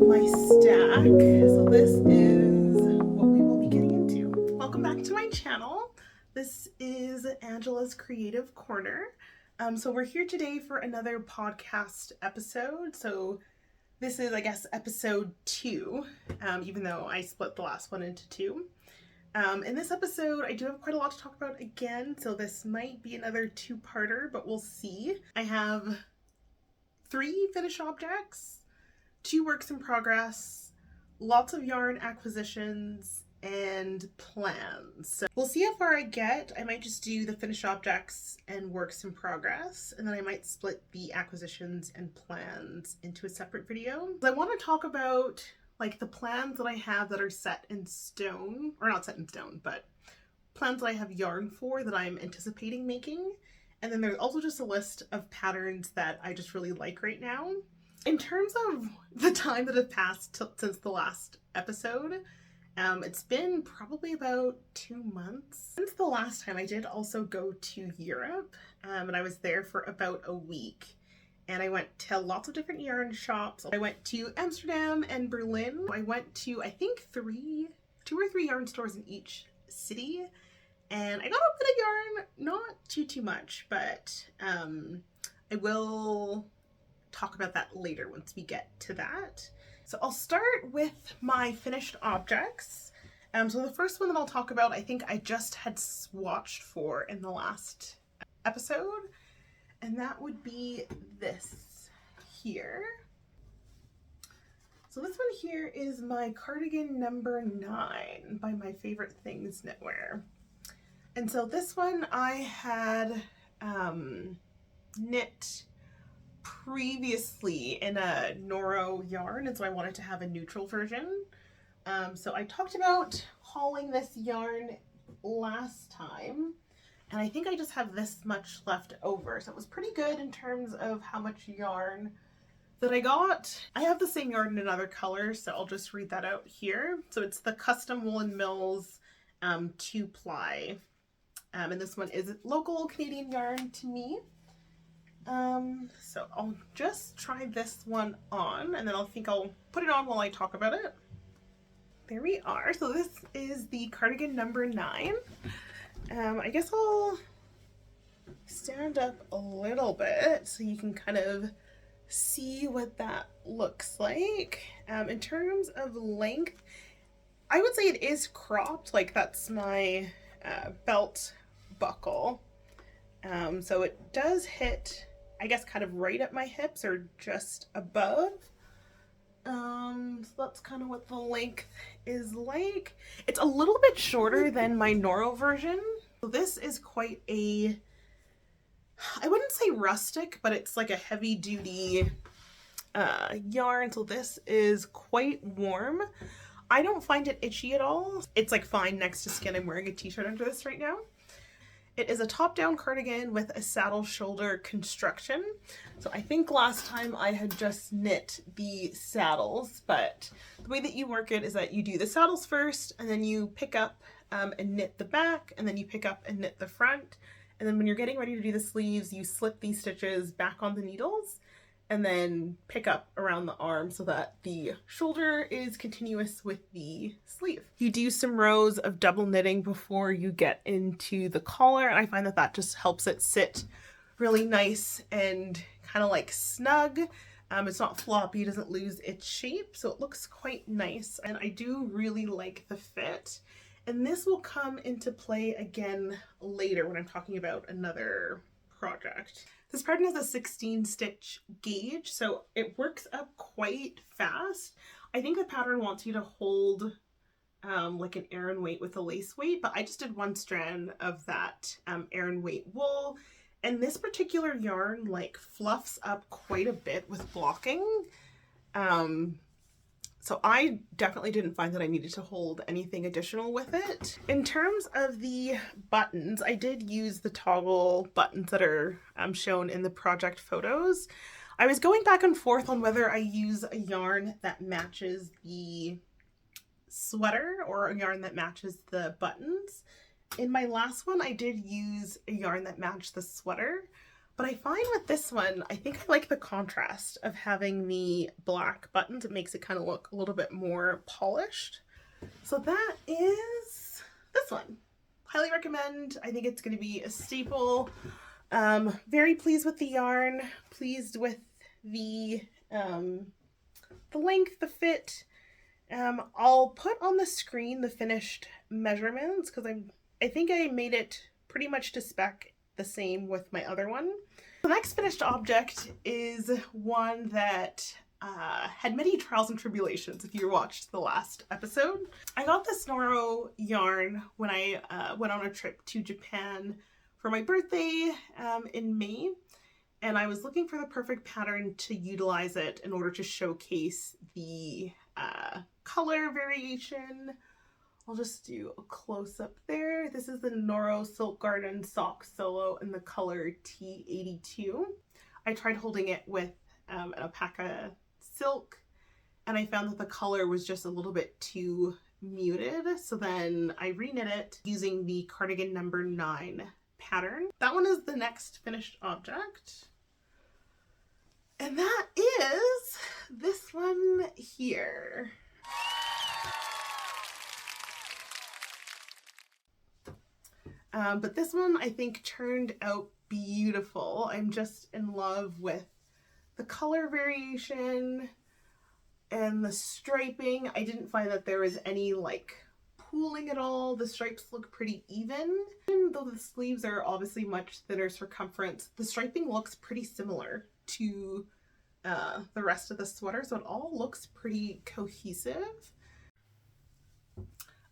my stack. So this is what we will be getting into. Welcome back to my channel. This is Angela's Creative Corner. So we're here today for another podcast episode. So this is, I guess, episode 2, even though I split the last one into 2. In this episode, I do have quite a lot to talk about again, so this might be another 2-parter, but we'll see. I have 3 finished objects, 2 works in progress, lots of yarn acquisitions, and plans. So we'll see how far I get. I might just do the finished objects and works in progress, and then I might split the acquisitions and plans into a separate video. I want to talk about like the plans that I have that are set in stone, or not set in stone, but plans that I have yarn for that I'm anticipating making. And then there's also just a list of patterns that I just really like right now. In terms of the time that have passed since the last episode, it's been probably about 2 months. Since the last time, I did also go to Europe, and I was there for about a week. And I went to lots of different yarn shops. I went to Amsterdam and Berlin. I went to, I think, 2 or 3 yarn stores in each city. And I got a bit of yarn, not too much, but I will talk about that later once we get to that. So I'll start with my finished objects. So the first one that I'll talk about, I think I just had swatched for in the last episode. And that would be this here. So this one here is my Cardigan number 9 by My Favorite Things Knitwear. And so this one I had knit previously in a Noro yarn, and so I wanted to have a neutral version. So I talked about hauling this yarn last time. And I think I just have this much left over. So it was pretty good in terms of how much yarn that I got. I have the same yarn in another color, so I'll just read that out here. So it's the Custom Woolen Mills 2-ply. And this one is local Canadian yarn to me. So I'll just try this one on, and then I'll put it on while I talk about it. There we are. So this is the Cardigan number 9. I guess I'll stand up a little bit so you can kind of see what that looks like. In terms of length, I would say it is cropped, like that's my belt buckle. So it does hit, I guess, kind of right at my hips or just above. So that's kind of what the length is like. It's a little bit shorter than my Noro version. So this is quite a, I wouldn't say rustic, but it's like a heavy duty yarn. So this is quite warm. I don't find it itchy at all. It's like fine next to skin. I'm wearing a t-shirt under this right now. It is a top-down cardigan with a saddle shoulder construction. So I think last time I had just knit the saddles, but the way that you work it is that you do the saddles first, and then you pick up and knit the back, and then you pick up and knit the front. And then when you're getting ready to do the sleeves, you slip these stitches back on the needles, and then pick up around the arm so that the shoulder is continuous with the sleeve. You do some rows of double knitting before you get into the collar, and I find that that just helps it sit really nice and kind of like snug. It's not floppy, it doesn't lose its shape, so it looks quite nice, and I do really like the fit. And this will come into play again later when I'm talking about another project. This pattern has a 16 stitch gauge, so it works up quite fast. I think the pattern wants you to hold like an Aran weight with a lace weight, but I just did 1 strand of that Aran weight wool. And this particular yarn like fluffs up quite a bit with blocking. So I definitely didn't find that I needed to hold anything additional with it. In terms of the buttons, I did use the toggle buttons that are shown in the project photos. I was going back and forth on whether I use a yarn that matches the sweater or a yarn that matches the buttons. In my last one, I did use a yarn that matched the sweater, But I find with this one, I think I like the contrast of having the black buttons. It makes it kind of look a little bit more polished. So that is this one. Highly recommend. I think it's going to be a staple. Very pleased with the yarn, pleased with the length, the fit. I'll put on the screen the finished measurements because I think I made it pretty much to spec, the same with my other one. The next finished object is one that had many trials and tribulations if you watched the last episode. I got this Noro yarn when I went on a trip to Japan for my birthday in May, and I was looking for the perfect pattern to utilize it in order to showcase the color variation. I'll just do a close-up there. This is the Noro Silk Garden Sock Solo in the color T82. I tried holding it with an alpaca silk, and I found that the color was just a little bit too muted, so then I reknit it using the Cardigan number 9 pattern. That one is the next finished object. And that is this one here. But this one I think turned out beautiful. I'm just in love with the color variation and the striping. I didn't find that there was any like pooling at all. The stripes look pretty even. Even though the sleeves are obviously much thinner circumference, the striping looks pretty similar to the rest of the sweater, so it all looks pretty cohesive.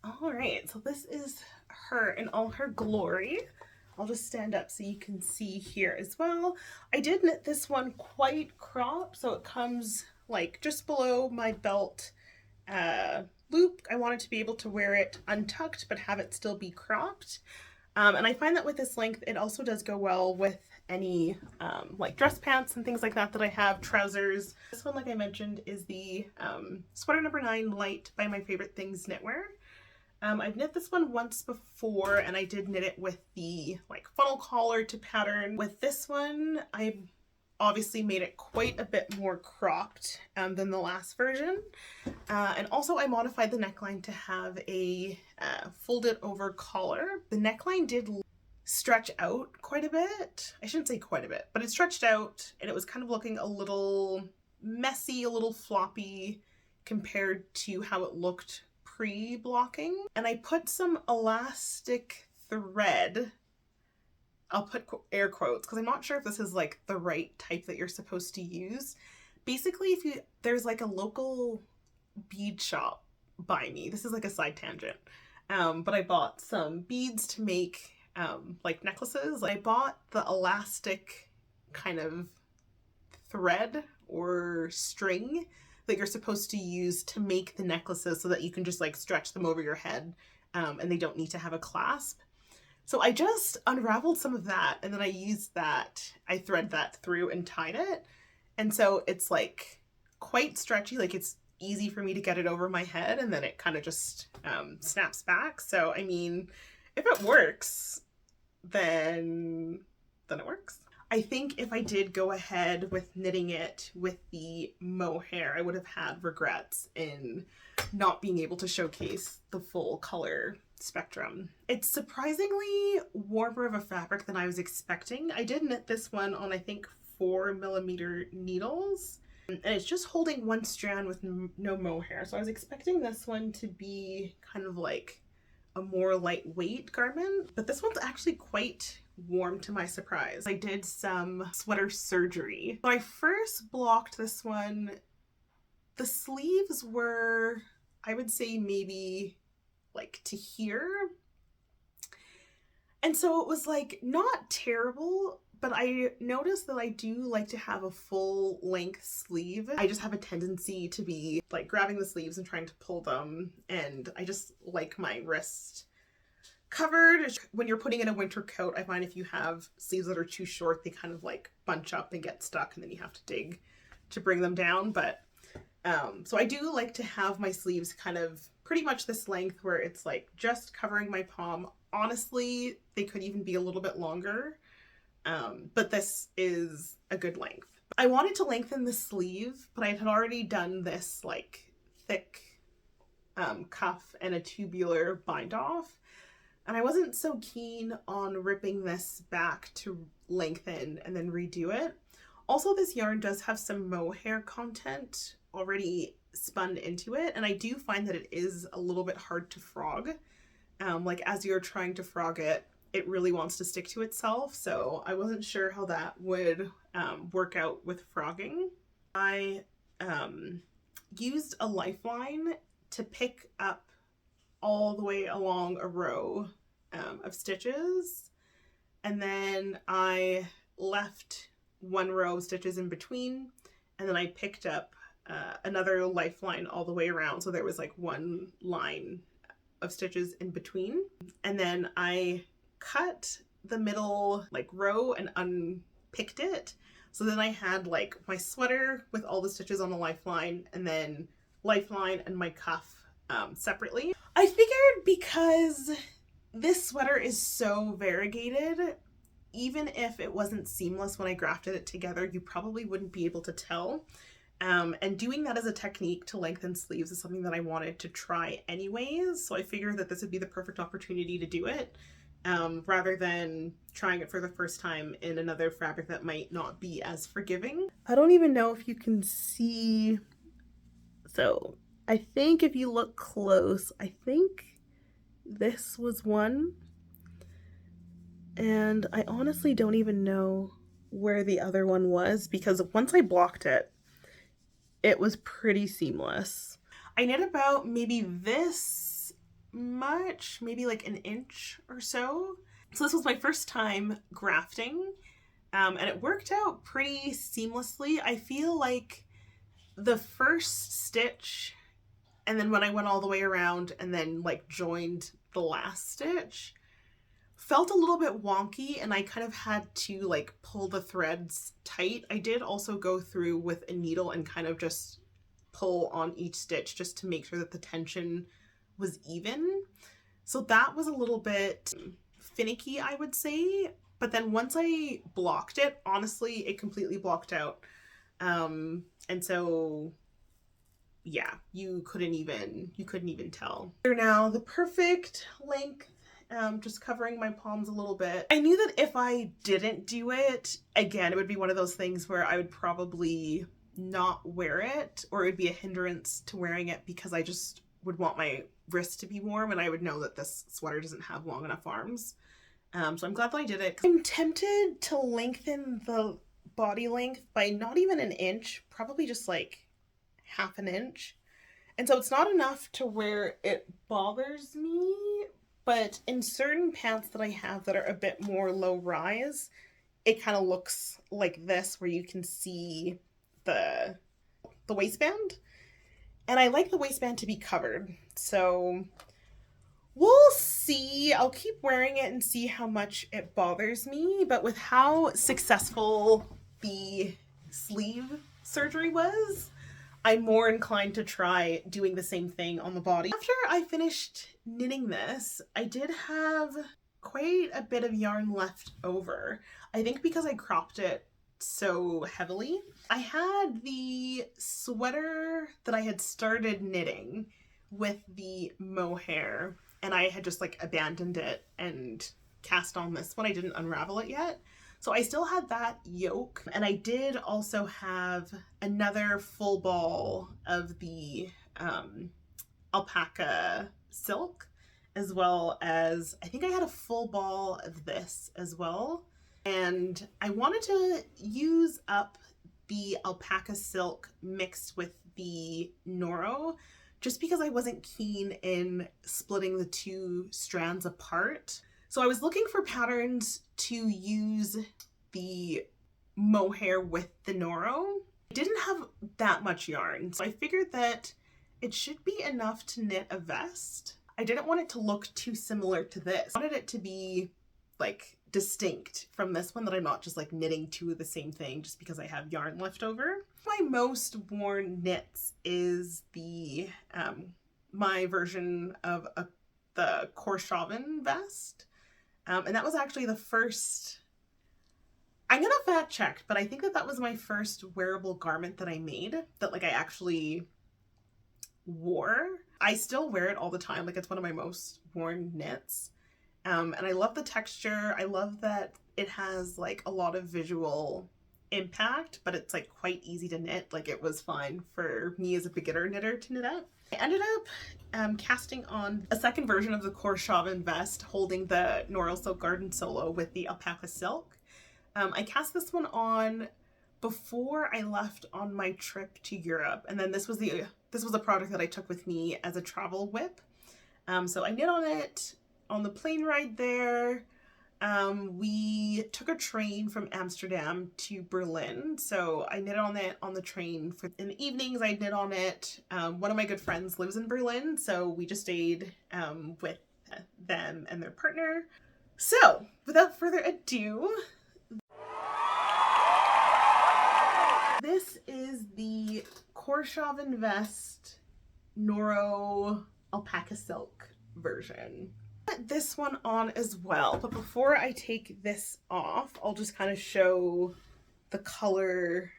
All right, so this is her in all her glory. I'll just stand up so you can see here as well. I did knit this one quite cropped, so it comes like just below my belt loop. I wanted to be able to wear it untucked but have it still be cropped. And I find that with this length, it also does go well with any like dress pants and things like that that I have, trousers. This one, like I mentioned, is the sweater number 9 light by My Favorite Things Knitwear. I've knit this one once before, and I did knit it with the like funnel collar to pattern. With this one, I obviously made it quite a bit more cropped than the last version. And also I modified the neckline to have a folded over collar. The neckline did stretch out quite a bit. I shouldn't say quite a bit, but it stretched out and it was kind of looking a little messy, a little floppy compared to how it looked pre-blocking. And I put some elastic thread, I'll put air quotes because I'm not sure if this is like the right type that you're supposed to use. Basically, there's like a local bead shop by me. This is like a side tangent. But I bought some beads to make like necklaces. I bought the elastic kind of thread or string that you're supposed to use to make the necklaces so that you can just like stretch them over your head and they don't need to have a clasp. So I just unraveled some of that and then I used that, I thread that through and tied it. And so it's like quite stretchy, like it's easy for me to get it over my head and then it kind of just snaps back. So I mean, if it works, then it works. I think if I did go ahead with knitting it with the mohair, I would have had regrets in not being able to showcase the full color spectrum. It's surprisingly warmer of a fabric than I was expecting. I did knit this one on I think 4mm needles, and it's just holding one strand with no mohair. So I was expecting this one to be kind of like a more lightweight garment, but this one's actually quite warm to my surprise. I did some sweater surgery. When I first blocked this one, the sleeves were, I would say maybe like to here. And so it was like not terrible, but I noticed that I do like to have a full length sleeve. I just have a tendency to be like grabbing the sleeves and trying to pull them, and I just like my wrist covered. When you're putting in a winter coat, I find if you have sleeves that are too short, they kind of like bunch up and get stuck and then you have to dig to bring them down. But so I do like to have my sleeves kind of pretty much this length where it's like just covering my palm. Honestly, they could even be a little bit longer, but this is a good length. I wanted to lengthen the sleeve, but I had already done this like thick cuff and a tubular bind off, and I wasn't so keen on ripping this back to lengthen and then redo it. Also, this yarn does have some mohair content already spun into it, and I do find that it is a little bit hard to frog. Like as you're trying to frog it, it really wants to stick to itself, so I wasn't sure how that would work out with frogging. I used a lifeline to pick up all the way along a row of stitches, and then I left one row of stitches in between, and then I picked up another lifeline all the way around, so there was like one line of stitches in between, and then I cut the middle like row and unpicked it, so then I had like my sweater with all the stitches on the lifeline, and then lifeline and my cuff separately. I figured because this sweater is so variegated, even if it wasn't seamless when I grafted it together, you probably wouldn't be able to tell. And doing that as a technique to lengthen sleeves is something that I wanted to try anyways, so I figured that this would be the perfect opportunity to do it, rather than trying it for the first time in another fabric that might not be as forgiving. I don't even know if you can see, so I think if you look close, I think this was one, and I honestly don't even know where the other one was, because once I blocked it, it was pretty seamless. I knit about maybe this much, maybe like an inch or so. So this was my first time grafting, and it worked out pretty seamlessly. I feel like the first stitch, and then when I went all the way around and then like joined the last stitch, felt a little bit wonky, and I kind of had to like pull the threads tight. I did also go through with a needle and kind of just pull on each stitch just to make sure that the tension was even. So that was a little bit finicky, I would say. But then once I blocked it, honestly, it completely blocked out. And so yeah, you couldn't even tell. They're now the perfect length. Just covering my palms a little bit. I knew that if I didn't do it, again, it would be one of those things where I would probably not wear it, or it would be a hindrance to wearing it because I just would want my wrist to be warm, and I would know that this sweater doesn't have long enough arms. So I'm glad that I did it. I'm tempted to lengthen the body length by not even an inch, probably just like half an inch. And so it's not enough to where it bothers me, but in certain pants that I have that are a bit more low rise, it kind of looks like this, where you can see the waistband. And I like the waistband to be covered. So we'll see. I'll keep wearing it and see how much it bothers me. But with how successful the sleeve surgery was, I'm more inclined to try doing the same thing on the body. After I finished knitting this, I did have quite a bit of yarn left over. I think because I cropped it so heavily. I had the sweater that I had started knitting with the mohair, and I had just like abandoned it and cast on this one. I didn't unravel it yet. So I still had that yoke, and I did also have another full ball of the alpaca silk, as well as I think I had a full ball of this as well. And I wanted to use up the alpaca silk mixed with the Noro, just because I wasn't keen in splitting the two strands apart. So I was looking for patterns to use the mohair with the Noro. I didn't have that much yarn, so I figured that it should be enough to knit a vest. I didn't want it to look too similar to this. I wanted it to be like distinct from this one, that I'm not just like knitting two of the same thing just because I have yarn left over. My most worn knits is the my version of the Korshavn vest. And that was actually the first I'm gonna fact check, but I think that that was my first wearable garment that I made, that like I actually wore. I still wear it all the time. Like it's one of my most worn knits. And I love the texture. I love that it has like a lot of visual impact, but it's like quite easy to knit. Like it was fine for me as a beginner knitter to knit up. I ended up casting on a second version of the Korshavn vest holding the Noro Silk Garden Solo with the alpaca silk. I cast this one on before I left on my trip to Europe, and then this was a product that I took with me as a travel whip. So I knit on it on the plane ride there. We took a train from Amsterdam to Berlin, so I knit on it on the train. In the evenings I knit on it. One of my good friends lives in Berlin, so we just stayed with them and their partner. So without further ado, this is the Korshavn vest Noro alpaca silk version. Put this one on as well, but before I take this off, I'll just kind of show the color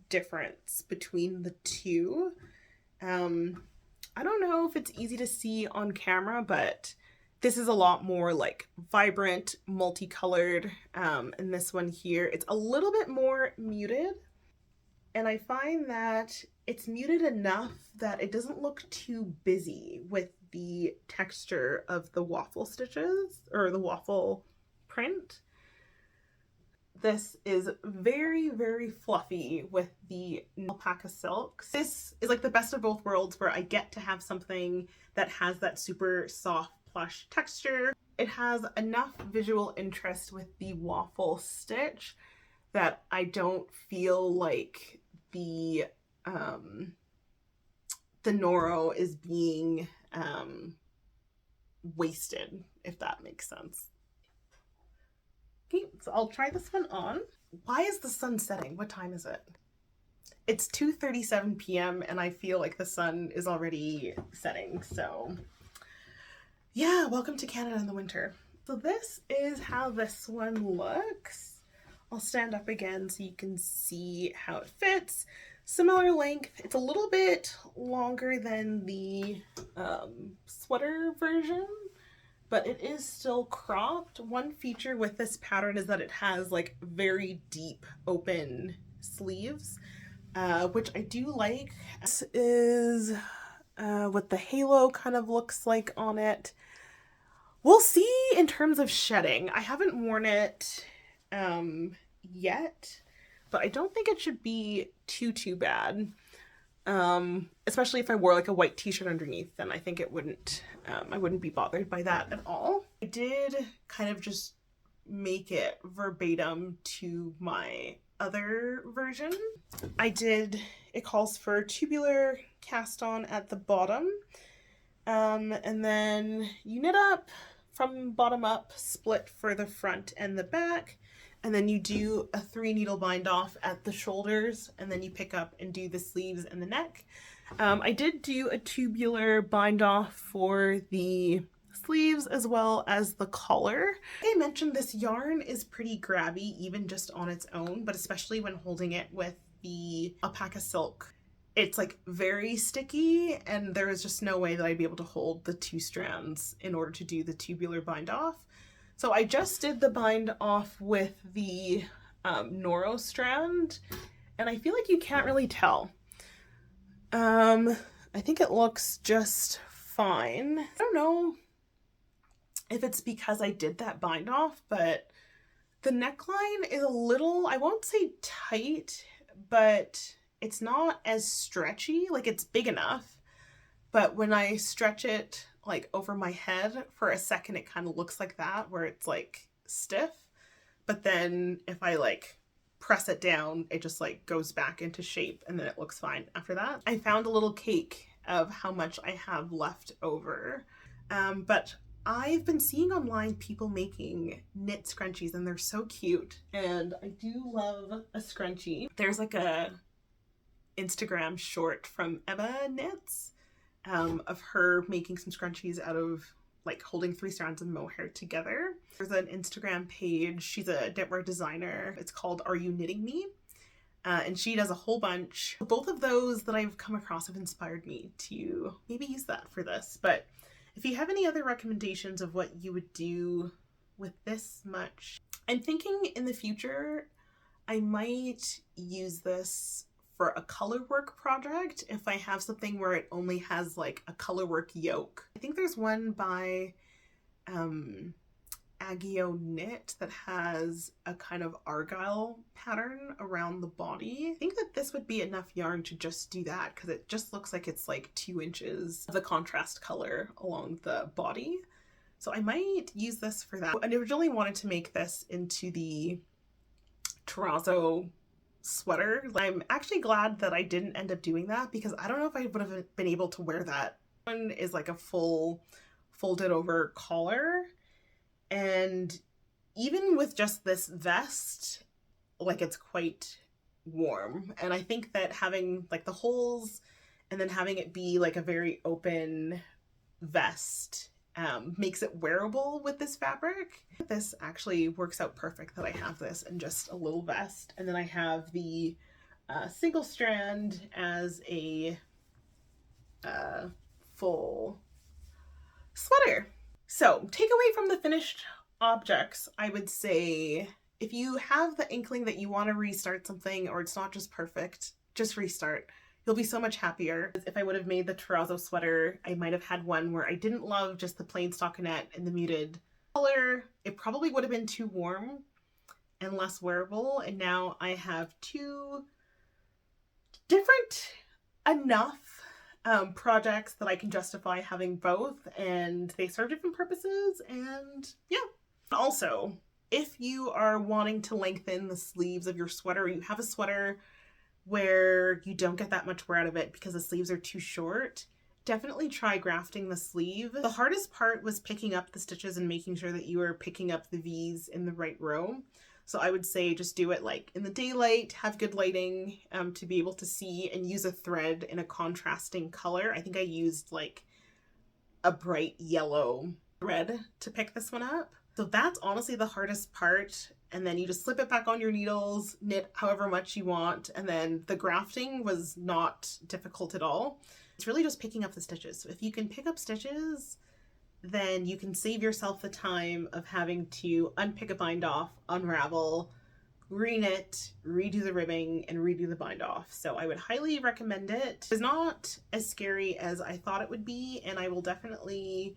difference between the two. I don't know if it's easy to see on camera, but this is a lot more like vibrant, multicolored, and this one here, it's a little bit more muted. And I find that it's muted enough that it doesn't look too busy with the texture of the waffle stitches or the waffle print. This is very, very fluffy with the alpaca silk. This is like the best of both worlds, where I get to have something that has that super soft plush texture. It has enough visual interest with the waffle stitch that I don't feel like the Noro is being wasted, if that makes sense. Okay, so I'll try this one on. Why is the sun setting? What time is it? It's 2:37 p.m. and I feel like the sun is already setting, so yeah, welcome to Canada in the winter. So this is how this one looks. I'll stand up again so you can see how it fits. Similar length. It's a little bit longer than the sweater version, but it is still cropped. One feature with this pattern is that it has like very deep open sleeves, which I do like. This is what the halo kind of looks like on it. We'll see in terms of shedding. I haven't worn it yet, but I don't think it should be too bad. Especially if I wore like a white t-shirt underneath, then I think it wouldn't, I wouldn't be bothered by that at all. I did kind of just make it verbatim to my other version. It calls for tubular cast on at the bottom, and then you knit up from bottom up, split for the front and the back, and then you do a 3 needle bind off at the shoulders, and then you pick up and do the sleeves and the neck. I did do a tubular bind off for the sleeves as well as the collar. Like I mentioned, this yarn is pretty grabby even just on its own, but especially when holding it with the alpaca silk. It's like very sticky, and there is just no way that I'd be able to hold the 2 strands in order to do the tubular bind off. So I just did the bind off with the Noro strand, and I feel like you can't really tell. I think it looks just fine. I don't know if it's because I did that bind off, but the neckline is a little, I won't say tight, but it's not as stretchy. Like, it's big enough, but when I stretch it like over my head for a second, it kind of looks like that, where it's like stiff, but then if I like press it down, it just like goes back into shape, and then it looks fine after that. I found a little cake of how much I have left over, but I've been seeing online people making knit scrunchies, and they're so cute, and I do love a scrunchie. There's like a Instagram short from Emma Knits of her making some scrunchies out of like holding 3 strands of mohair together. There's an Instagram page. She's a knitwear designer. It's called Are You Knitting Me? And she does a whole bunch. Both of those that I've come across have inspired me to maybe use that for this. But if you have any other recommendations of what you would do with this much, I'm thinking in the future I might use this for a Colorwork project if I have something where it only has like a Colorwork yoke. I think there's one by Agio Knit that has a kind of argyle pattern around the body. I think that this would be enough yarn to just do that because it just looks like it's like 2 inches of the contrast color along the body. So I might use this for that. I originally wanted to make this into the terrazzo sweater. I'm actually glad that I didn't end up doing that because I don't know if I would have been able to wear that. One is like a full folded over collar, and even with just this vest, like it's quite warm. And I think that having like the holes and then having it be like a very open vest makes it wearable with this fabric. This actually works out perfect that I have this in just a little vest, and then I have the single strand as a full sweater. So takeaway from the finished objects, I would say if you have the inkling that you want to restart something or it's not just perfect, just restart. You'll be so much happier. If I would have made the terrazzo sweater, I might have had one where I didn't love just the plain stockinette and the muted color. It probably would have been too warm and less wearable. And now I have two different enough projects that I can justify having both, and they serve different purposes. And yeah. Also, if you are wanting to lengthen the sleeves of your sweater, you have a sweater where you don't get that much wear out of it because the sleeves are too short, definitely try grafting the sleeve. The hardest part was picking up the stitches and making sure that you are picking up the V's in the right row. So I would say just do it like in the daylight, have good lighting to be able to see, and use a thread in a contrasting color. I think I used like a bright yellow thread to pick this one up. So that's honestly the hardest part. And then you just slip it back on your needles, knit however much you want. And then the grafting was not difficult at all. It's really just picking up the stitches. So if you can pick up stitches, then you can save yourself the time of having to unpick a bind off, unravel, re-knit, redo the ribbing, and redo the bind off. So I would highly recommend it. It's not as scary as I thought it would be, and I will definitely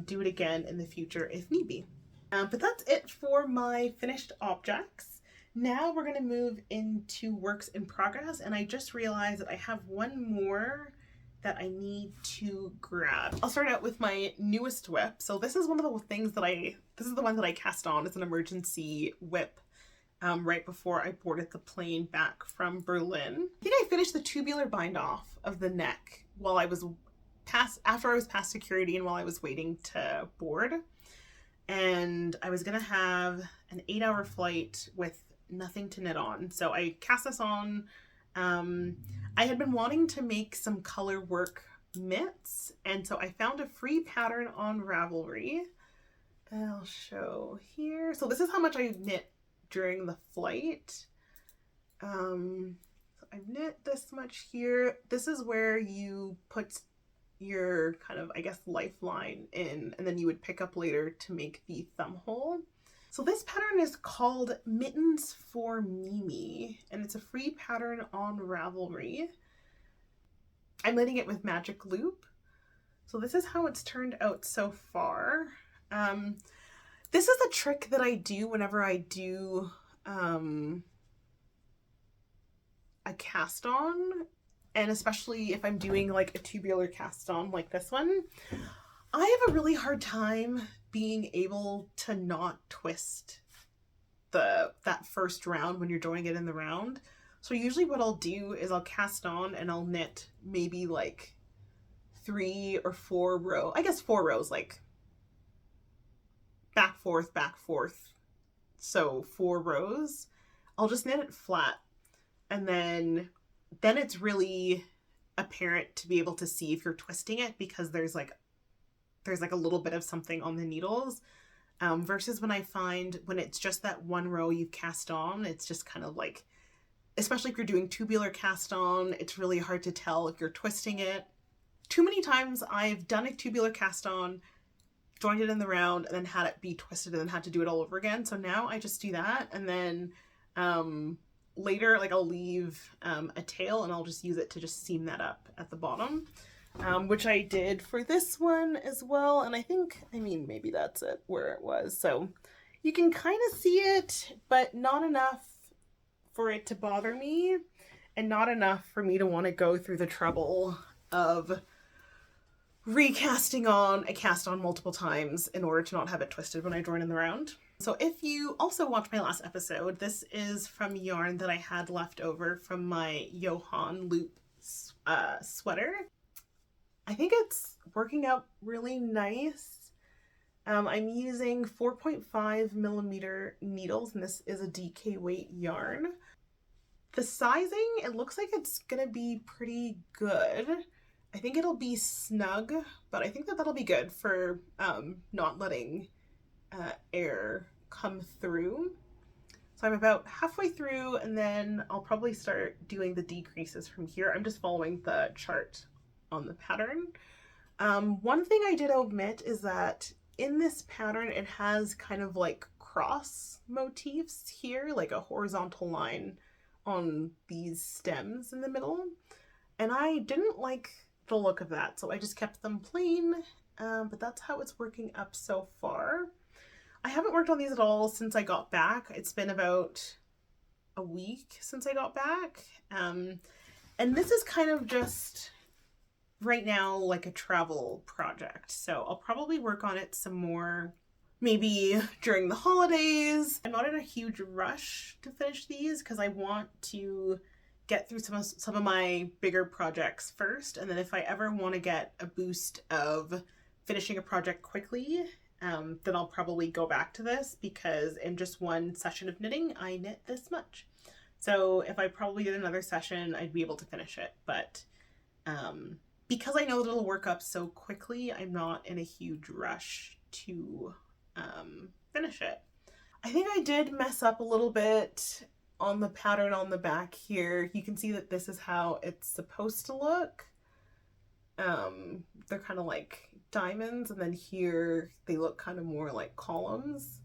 do it again in the future if need be. But that's it for my finished objects. Now we're going to move into works in progress, and I just realized that I have one more that I need to grab. I'll start out with my newest whip. So this is one of the things that this is the one that I cast on as an emergency whip right before I boarded the plane back from Berlin. I think I finished the tubular bind off of the neck while I was after I was past security and while I was waiting to board. And I was gonna have an 8-hour flight with nothing to knit on. So I cast this on. I had been wanting to make some Colorwork mitts, and so I found a free pattern on Ravelry. I'll show here. So this is how much I knit during the flight. So I've knit this much here. This is where you put your kind of, I guess, lifeline in, and then you would pick up later to make the thumb hole. So this pattern is called Mittens for Mimi, and it's a free pattern on Ravelry. I'm knitting it with magic loop. So this is how it's turned out so far. This is a trick that I do whenever I do a cast on, and especially if I'm doing like a tubular cast on like this one. I have a really hard time being able to not twist that first round when you're doing it in the round. So usually what I'll do is I'll cast on and I'll knit maybe like 3 or 4 rows, I guess 4 rows, like back, forth. So 4 rows. I'll just knit it flat, and then it's really apparent to be able to see if you're twisting it because there's like a little bit of something on the needles. versus when I find when it's just that one row you've cast on, it's just kind of like, especially if you're doing tubular cast on, it's really hard to tell if you're twisting it. Too many times I've done a tubular cast on, joined it in the round, and then had it be twisted and then had to do it all over again. So now I just do that, and then later, like, I'll leave a tail and I'll just use it to just seam that up at the bottom, which I did for this one as well. And I think, I mean, maybe that's it where it was. So you can kind of see it, but not enough for it to bother me, and not enough for me to want to go through the trouble of recasting on a cast on multiple times in order to not have it twisted when I join in the round. So if you also watched my last episode, this is from yarn that I had left over from my Johan loop sweater. I think it's working out really nice. I'm using 4.5 millimeter needles, and this is a DK weight yarn. The sizing, it looks like it's gonna be pretty good. I think it'll be snug, but I think that that'll be good for not letting air come through. So I'm about halfway through, and then I'll probably start doing the decreases from here. I'm just following the chart on the pattern. One thing I did omit is that in this pattern, it has kind of like cross motifs here, like a horizontal line on these stems in the middle. And I didn't like the look of that, so I just kept them plain, but that's how it's working up so far. I haven't worked on these at all since I got back. It's been about a week since I got back, and this is kind of just right now like a travel project, so I'll probably work on it some more maybe during the holidays. I'm not in a huge rush to finish these because I want to get through some of my bigger projects first, and then if I ever want to get a boost of finishing a project quickly, then I'll probably go back to this, because in just one session of knitting I knit this much. So if I probably did another session, I'd be able to finish it, but because I know that it'll work up so quickly, I'm not in a huge rush to finish it. I think I did mess up a little bit on the pattern on the back here. You can see that this is how it's supposed to look. They're kind of like diamonds, and then here they look kind of more like columns,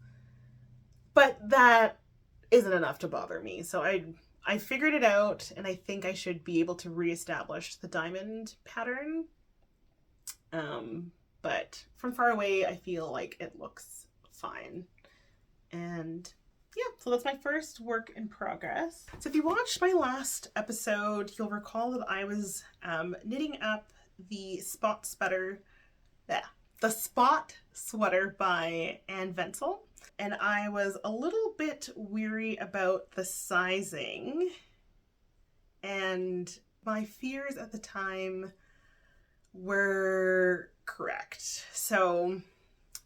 but that isn't enough to bother me. So I figured it out, and I think I should be able to reestablish the diamond pattern. But from far away, I feel like it looks fine. And yeah, so that's my first work in progress. So if you watched my last episode, you'll recall that I was knitting up the spot sweater by Anne Ventzel, and I was a little bit weary about the sizing, and my fears at the time were correct. So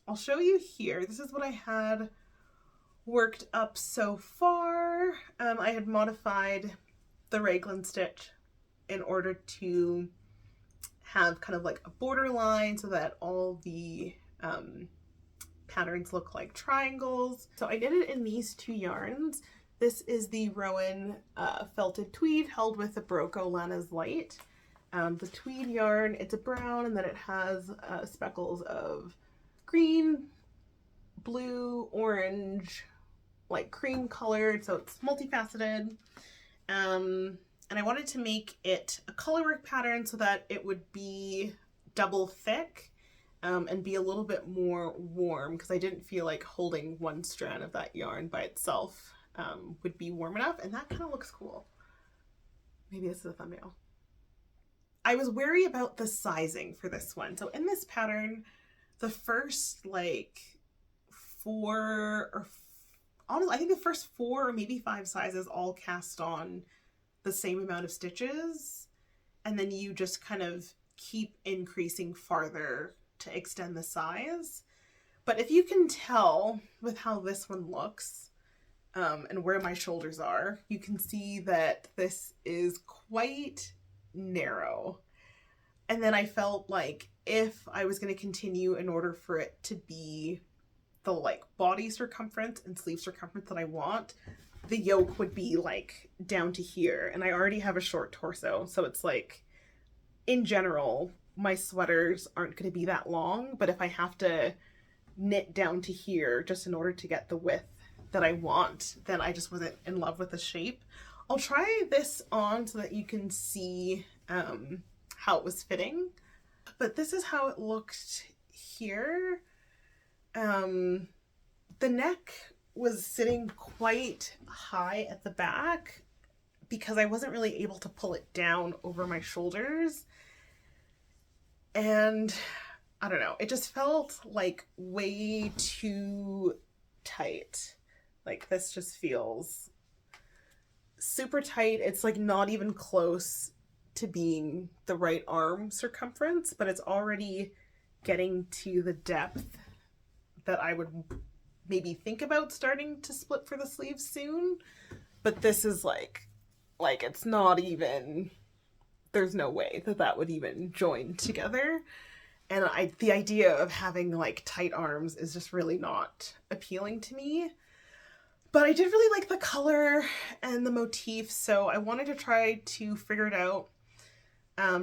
I'll show you here. This is what I had worked up so far. I had modified the raglan stitch in order to have kind of like a border line so that all the patterns look like triangles. So I did it in these two yarns. This is the Rowan felted tweed held with the Barocco Lana's Light. The tweed yarn, it's a brown, and then it has speckles of green, blue, orange, like cream colored, so it's multifaceted. And I wanted to make it a colorwork pattern so that it would be double thick and be a little bit more warm, because I didn't feel like holding one strand of that yarn by itself would be warm enough, and that kind of looks cool. Maybe this is a thumbnail. I was wary about the sizing for this one. So in this pattern, the first like I think the first 4 or maybe 5 sizes all cast on the same amount of stitches, and then you just kind of keep increasing farther to extend the size. But if you can tell with how this one looks and where my shoulders are, you can see that this is quite narrow. And then I felt like if I was going to continue in order for it to be the like body circumference and sleeve circumference that I want, the yoke would be like down to here, and I already have a short torso, so it's like, in general, my sweaters aren't going to be that long, but if I have to knit down to here just in order to get the width that I want, then I just wasn't in love with the shape. I'll try this on so that you can see how it was fitting, but this is how it looked here. The neck was sitting quite high at the back because I wasn't really able to pull it down over my shoulders. And I don't know, it just felt like way too tight. Like this just feels super tight. It's like not even close to being the right arm circumference, but it's already getting to the depth that I would maybe think about starting to split for the sleeves soon. But this is like it's not even, there's no way that that would even join together. And the idea of having like tight arms is just really not appealing to me. But I did really like the color and the motif, so I wanted to try to figure it out.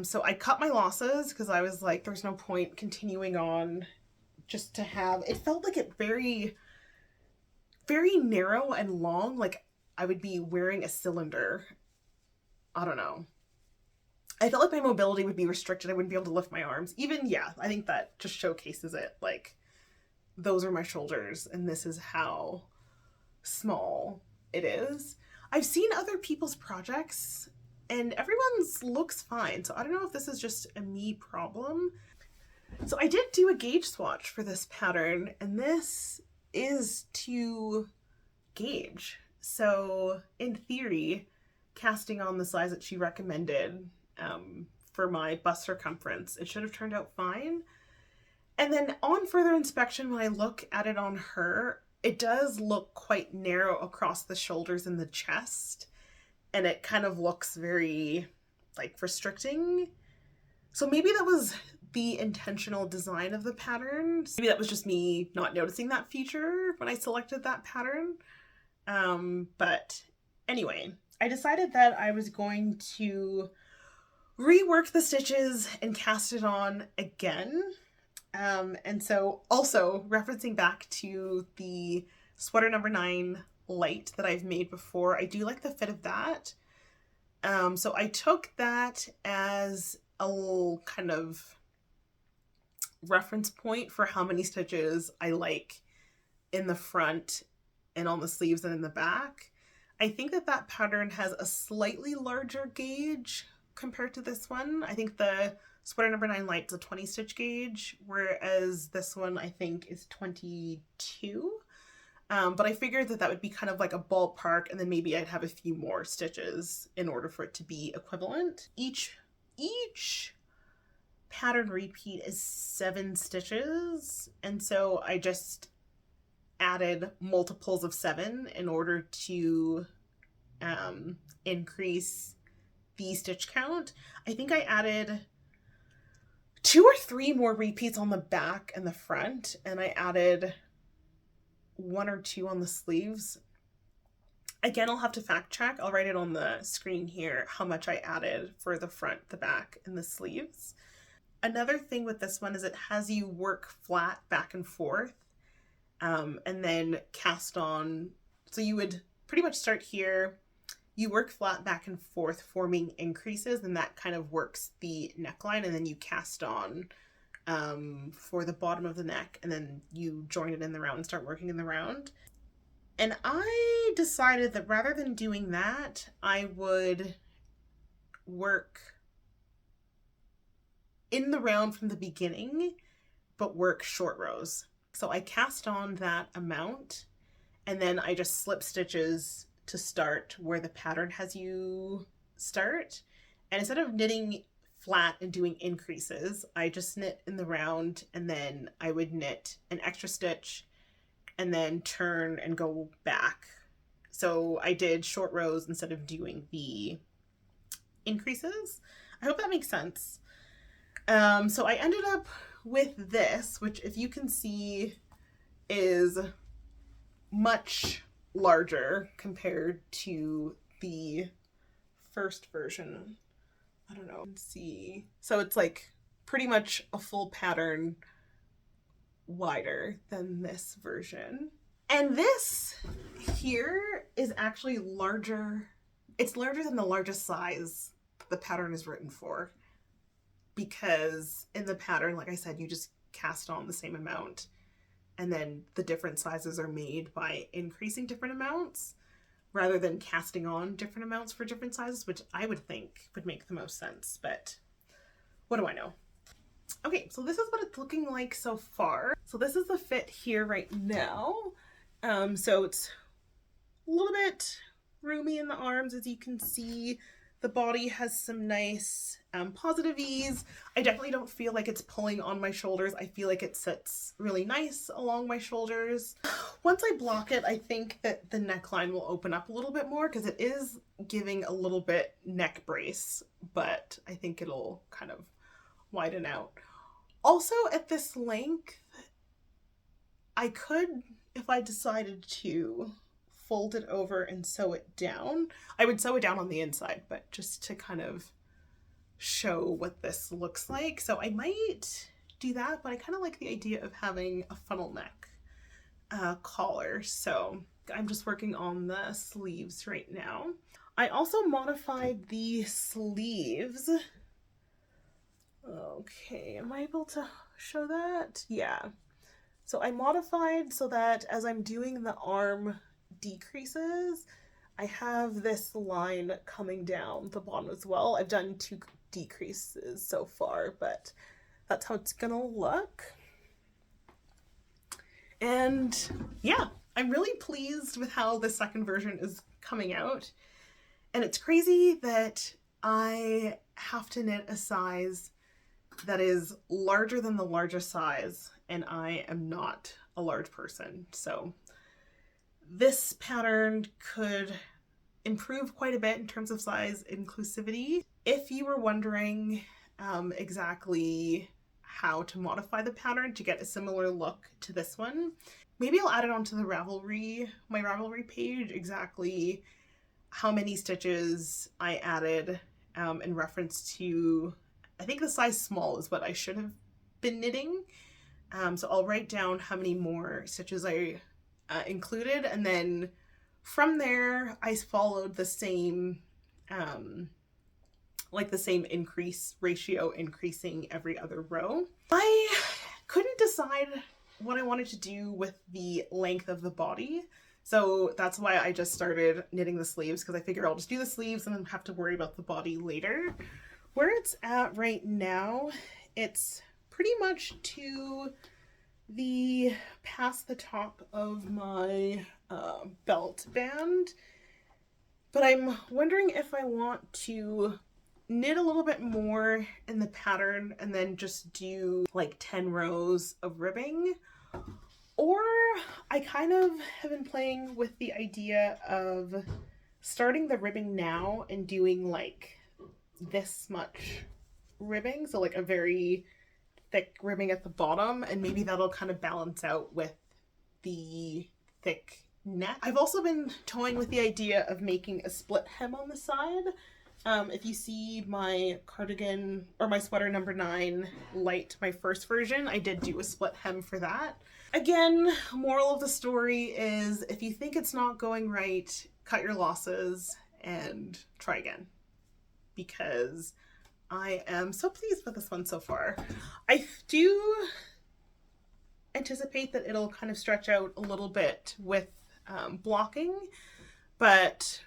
So I cut my losses because I was like, there's no point continuing on just to have, it felt like it very, very narrow and long, like I would be wearing a cylinder. I don't know. I felt like my mobility would be restricted. I wouldn't be able to lift my arms. Even, yeah, I think that just showcases it. Like, those are my shoulders, and this is how small it is. I've seen other people's projects, and everyone's looks fine. So I don't know if this is just a me problem. So I did do a gauge swatch for this pattern, and this is to gauge. So in theory, casting on the size that she recommended for my bust circumference, it should have turned out fine. And then on further inspection, when I look at it on her, it does look quite narrow across the shoulders and the chest, and it kind of looks very like restricting. So maybe that was the intentional design of the pattern. Maybe that was just me not noticing that feature when I selected that pattern. But anyway, I decided that I was going to rework the stitches and cast it on again. And so also referencing back to the sweater number 9 light that I've made before, I do like the fit of that. So I took that as a little kind of reference point for how many stitches I like in the front and on the sleeves and in the back. I think that that pattern has a slightly larger gauge compared to this one. I think the sweater number 9 light is a 20 stitch gauge, whereas this one I think is 22. But I figured that that would be kind of like a ballpark, and then maybe I'd have a few more stitches in order for it to be equivalent. Each pattern repeat is 7 stitches, and so I just added multiples of 7 in order to increase the stitch count. I think I added 2 or 3 more repeats on the back and the front, and I added 1 or 2 on the sleeves. Again, I'll have to fact check. I'll write it on the screen here how much I added for the front, the back, and the sleeves. Another thing with this one is it has you work flat back and forth, and then cast on. So you would pretty much start here, you work flat back and forth, forming increases, and that kind of works the neckline, and then you cast on for the bottom of the neck, and then you join it in the round and start working in the round. And I decided that rather than doing that, I would work in the round from the beginning, but work short rows. So I cast on that amount, and then I just slip stitches to start where the pattern has you start. And instead of knitting flat and doing increases, I just knit in the round, and then I would knit an extra stitch and then turn and go back. So I did short rows instead of doing the increases. I hope that makes sense. So I ended up with this, which if you can see is much larger compared to the first version. I don't know. Let's see. So it's like pretty much a full pattern wider than this version. And this here is actually larger. It's larger than the largest size the pattern is written for, because in the pattern, like I said, you just cast on the same amount, and then the different sizes are made by increasing different amounts rather than casting on different amounts for different sizes, which I would think would make the most sense, but what do I know? Okay, so this is what it's looking like so far. So this is the fit here right now. So it's a little bit roomy in the arms, as you can see. The body has some nice positive ease. I definitely don't feel like it's pulling on my shoulders. I feel like it sits really nice along my shoulders. Once I block it, I think that the neckline will open up a little bit more, because it is giving a little bit neck brace, but I think it'll kind of widen out. Also, at this length, I could, if I decided to, fold it over and sew it down. I would sew it down on the inside, but just to kind of show what this looks like. So I might do that, but I kind of like the idea of having a funnel neck collar. So I'm just working on the sleeves right now. I also modified the sleeves. Okay, am I able to show that? Yeah. So I modified so that as I'm doing the arm decreases, I have this line coming down the bottom as well. I've done 2 decreases so far, but that's how it's gonna look. And yeah, I'm really pleased with how the second version is coming out. And it's crazy that I have to knit a size that is larger than the largest size, and I am not a large person. So this pattern could improve quite a bit in terms of size inclusivity. If you were wondering exactly how to modify the pattern to get a similar look to this one, maybe I'll add it onto the Ravelry, my Ravelry page, exactly how many stitches I added in reference to, I think the size small is what I should have been knitting. So I'll write down how many more stitches I included, and then from there I followed the same like the same increase ratio, increasing every other row. I couldn't decide what I wanted to do with the length of the body, so that's why I just started knitting the sleeves, because I figured I'll just do the sleeves and then have to worry about the body later. Where it's at right now, it's pretty much to the past the top of my belt band, but I'm wondering if I want to knit a little bit more in the pattern and then just do like 10 rows of ribbing, or I kind of have been playing with the idea of starting the ribbing now and doing like this much ribbing, so like a very thick ribbing at the bottom, and maybe that'll kind of balance out with the thick neck. I've also been toying with the idea of making a split hem on the side. If you see my cardigan or my sweater number 9 light, my first version, I did do a split hem for that. Again, moral of the story is if you think it's not going right, cut your losses and try again, because I am so pleased with this one so far. I do anticipate that it'll kind of stretch out a little bit with blocking, but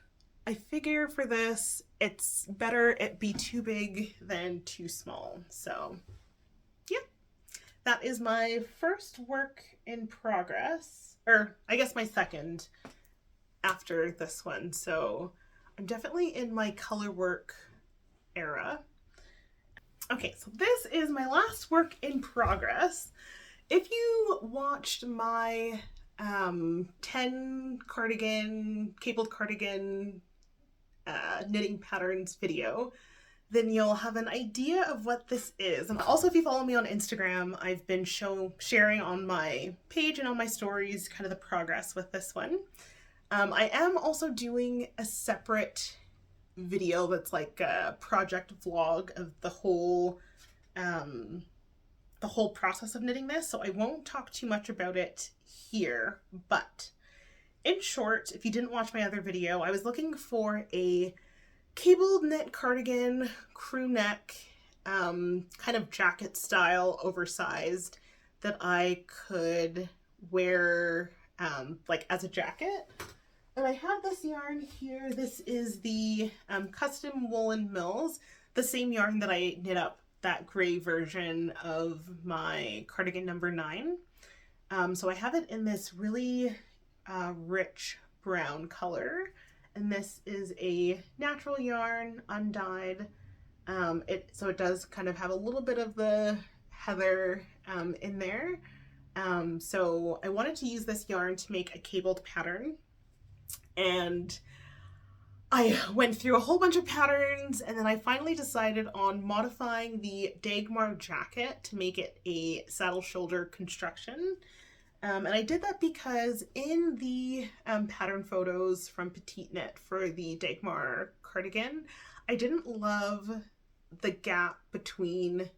I figure for this, it's better it be too big than too small. So yeah, that is my first work in progress, or I guess my second after this one. So I'm definitely in my Colorwork era. Okay, so this is my last work in progress. If you watched my 10 cardigan, cabled cardigan knitting patterns video, then you'll have an idea of what this is. And also, if you follow me on Instagram, I've been sharing on my page and on my stories kind of the progress with this one. I am also doing a separate video that's like a project vlog of the whole process of knitting this, so I won't talk too much about it here. But in short, if you didn't watch my other video, I was looking for a cabled knit cardigan, crew neck, kind of jacket style, oversized, that I could wear like as a jacket. And I have this yarn here. This is the Custom Woolen Mills, the same yarn that I knit up that gray version of my cardigan number 9. So I have it in this really rich brown color, and this is a natural yarn, undyed. So it does kind of have a little bit of the heather in there. So I wanted to use this yarn to make a cabled pattern, and I went through a whole bunch of patterns, and then I finally decided on modifying the Dagmar Jacket to make it a saddle shoulder construction. And I did that because in the pattern photos from PetiteKnit for the Dagmar cardigan, I didn't love the gap between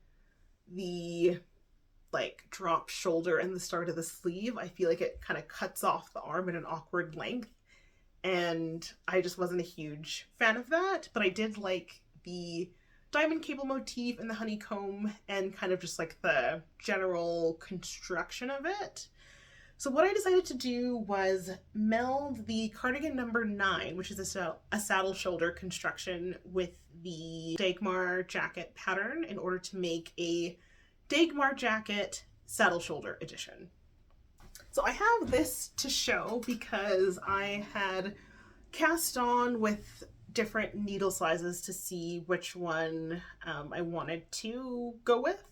the like drop shoulder and the start of the sleeve. I feel like it kind of cuts off the arm at an awkward length, and I just wasn't a huge fan of that. But I did like the diamond cable motif and the honeycomb and kind of just like the general construction of it. So what I decided to do was meld the cardigan number 9, which is a saddle shoulder construction, with the Dagmar Jacket pattern in order to make a Dagmar Jacket saddle shoulder edition. So I have this to show because I had cast on with different needle sizes to see which one I wanted to go with.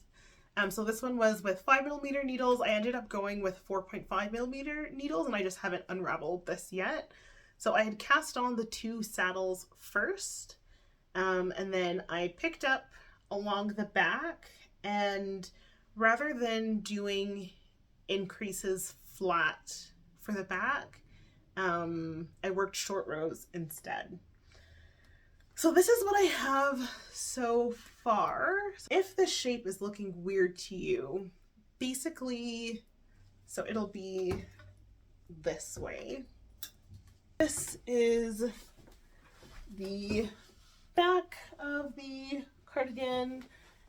So this one was with 5mm needles. I ended up going with 4.5mm needles, and I just haven't unraveled this yet. So I had cast on the 2 saddles first, and then I picked up along the back, and rather than doing increases flat for the back, I worked short rows instead. So this is what I have so far. If this shape is looking weird to you, basically, so it'll be this way. This is the back of the cardigan,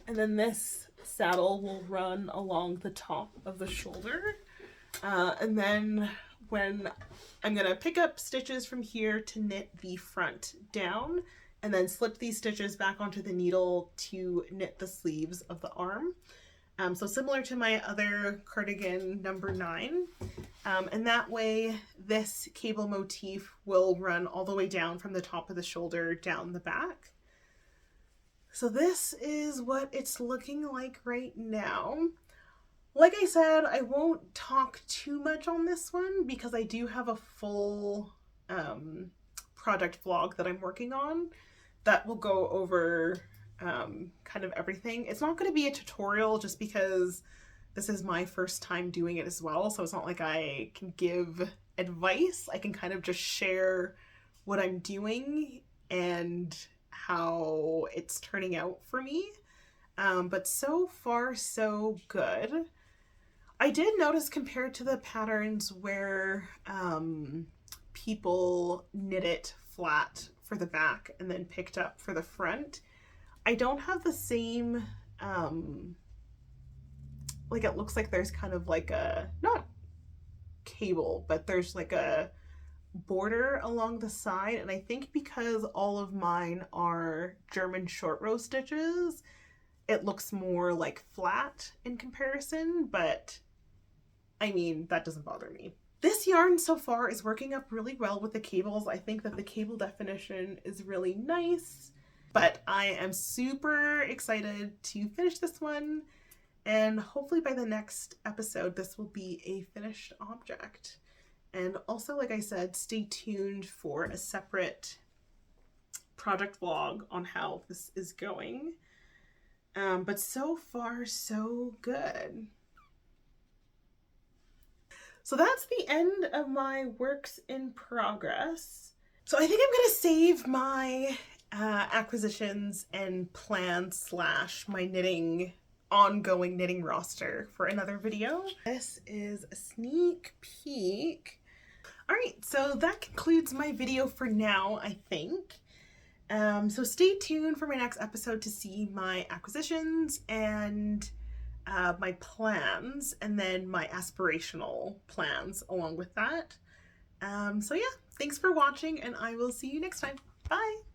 and then this saddle will run along the top of the shoulder. And then when I'm gonna pick up stitches from here to knit the front down, and then slip these stitches back onto the needle to knit the sleeves of the arm. So similar to my other cardigan number 9. And that way this cable motif will run all the way down from the top of the shoulder down the back. So this is what it's looking like right now. Like I said, I won't talk too much on this one because I do have a full project vlog that I'm working on that will go over kind of everything. It's not going to be a tutorial just because this is my first time doing it as well, so it's not like I can give advice. I can kind of just share what I'm doing and how it's turning out for me. But so far so good. I did notice, compared to the patterns where people knit it flat for the back and then picked up for the front, I don't have the same like, it looks like there's kind of like a, not cable, but there's like a border along the side, and I think because all of mine are German short row stitches, it looks more like flat in comparison, but I mean, that doesn't bother me. This yarn so far is working up really well with the cables. I think that the cable definition is really nice, but I am super excited to finish this one, and hopefully by the next episode this will be a finished object. And also, like I said, stay tuned for a separate project vlog on how this is going. But so far, so good. So that's the end of my works in progress. So I think I'm gonna save my acquisitions and plans / my ongoing knitting roster for another video. This is a sneak peek. All right, so that concludes my video for now, I think. So stay tuned for my next episode to see my acquisitions and my plans, and then my aspirational plans along with that. So yeah, thanks for watching, and I will see you next time. Bye!